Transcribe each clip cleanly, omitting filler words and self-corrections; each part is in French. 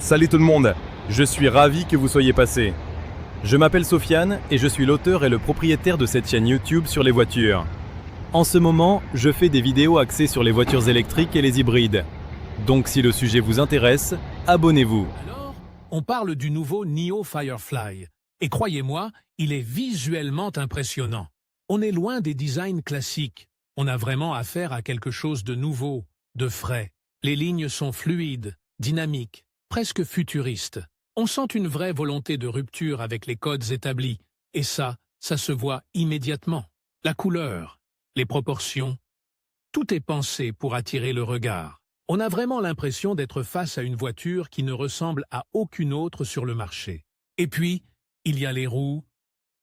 Salut tout le monde, je suis ravi que vous soyez passé. Je m'appelle Sofiane et je suis l'auteur et le propriétaire de cette chaîne YouTube sur les voitures. En ce moment, je fais des vidéos axées sur les voitures électriques et les hybrides. Donc si le sujet vous intéresse, abonnez-vous. Alors, on parle du nouveau NIO Firefly. Et croyez-moi, il est visuellement impressionnant. On est loin des designs classiques. On a vraiment affaire à quelque chose de nouveau, de frais. Les lignes sont fluides, dynamiques, presque futuristes. On sent une vraie volonté de rupture avec les codes établis. Et ça se voit immédiatement. La couleur, les proportions, tout est pensé pour attirer le regard. On a vraiment l'impression d'être face à une voiture qui ne ressemble à aucune autre sur le marché. Et puis, il y a les roues.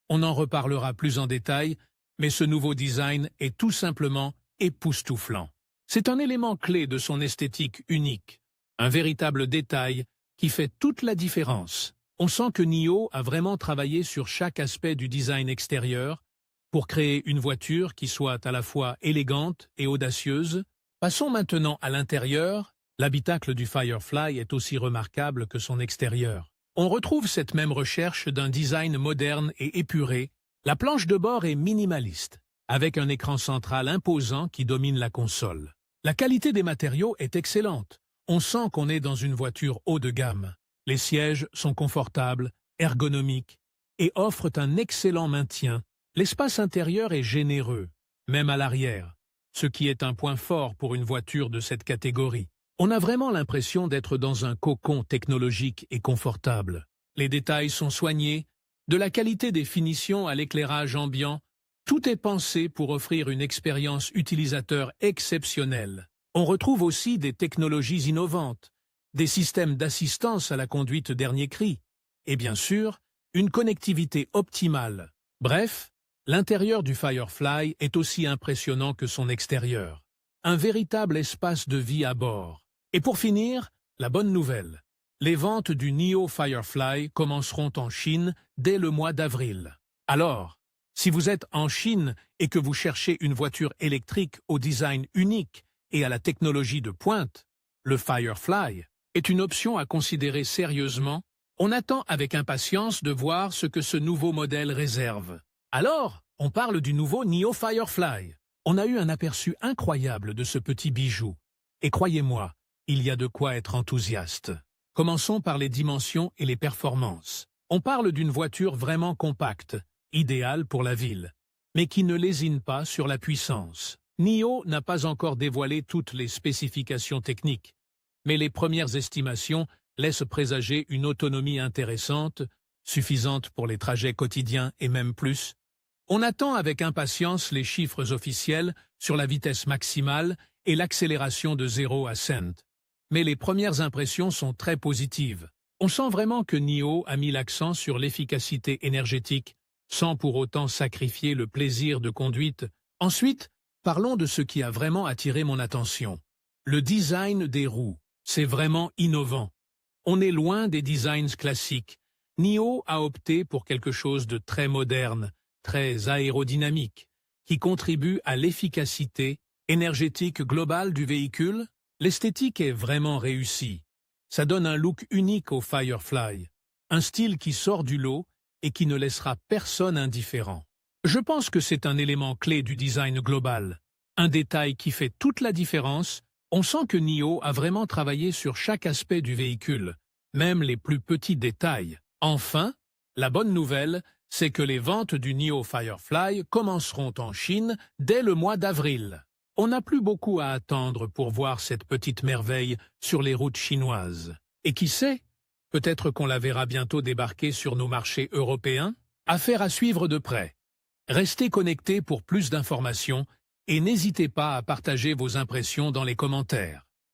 On en reparlera plus en détail, mais ce nouveau design est tout simplement époustouflant. C'est un élément clé de son esthétique unique, un véritable détail qui fait toute la différence. On sent que NIO a vraiment travaillé sur chaque aspect du design extérieur pour créer une voiture qui soit à la fois élégante et audacieuse. Passons maintenant à l'intérieur. L'habitacle du Firefly est aussi remarquable que son extérieur. On retrouve cette même recherche d'un design moderne et épuré. La planche de bord est minimaliste, avec un écran central imposant qui domine la console. La qualité des matériaux est excellente. On sent qu'on est dans une voiture haut de gamme. Les sièges sont confortables, ergonomiques et offrent un excellent maintien. L'espace intérieur est généreux, même à l'arrière, ce qui est un point fort pour une voiture de cette catégorie. On a vraiment l'impression d'être dans un cocon technologique et confortable. Les détails sont soignés, de la qualité des finitions à l'éclairage ambiant, tout est pensé pour offrir une expérience utilisateur exceptionnelle. On retrouve aussi des technologies innovantes, des systèmes d'assistance à la conduite dernier cri, et bien sûr, une connectivité optimale. Bref, l'intérieur du Firefly est aussi impressionnant que son extérieur. Un véritable espace de vie à bord. Et pour finir, la bonne nouvelle. Les ventes du NIO Firefly commenceront en Chine dès le mois d'avril. Alors, si vous êtes en Chine et que vous cherchez une voiture électrique au design unique et à la technologie de pointe, le Firefly est une option à considérer sérieusement. On attend avec impatience de voir ce que ce nouveau modèle réserve. Alors, on parle du nouveau NIO Firefly. On a eu un aperçu incroyable de ce petit bijou. Et croyez-moi, il y a de quoi être enthousiaste. Commençons par les dimensions et les performances. On parle d'une voiture vraiment compacte, idéale pour la ville, mais qui ne lésine pas sur la puissance. NIO n'a pas encore dévoilé toutes les spécifications techniques, mais les premières estimations laissent présager une autonomie intéressante, suffisante pour les trajets quotidiens et même plus. On attend avec impatience les chiffres officiels sur la vitesse maximale et l'accélération de 0 à 100. Mais les premières impressions sont très positives. On sent vraiment que NIO a mis l'accent sur l'efficacité énergétique, sans pour autant sacrifier le plaisir de conduite. Ensuite, parlons de ce qui a vraiment attiré mon attention. Le design des roues, c'est vraiment innovant. On est loin des designs classiques. NIO a opté pour quelque chose de très moderne, très aérodynamique, qui contribue à l'efficacité énergétique globale du véhicule. L'esthétique est vraiment réussie. Ça donne un look unique au Firefly, un style qui sort du lot et qui ne laissera personne indifférent. Je pense que c'est un élément clé du design global, un détail qui fait toute la différence. On sent que NIO a vraiment travaillé sur chaque aspect du véhicule, même les plus petits détails. Enfin, la bonne nouvelle, c'est que les ventes du NIO Firefly commenceront en Chine dès le mois d'avril. On n'a plus beaucoup à attendre pour voir cette petite merveille sur les routes chinoises. Et qui sait, peut-être qu'on la verra bientôt débarquer sur nos marchés européens. Affaire à suivre de près. Restez connectés pour plus d'informations et n'hésitez pas à partager vos impressions dans les commentaires.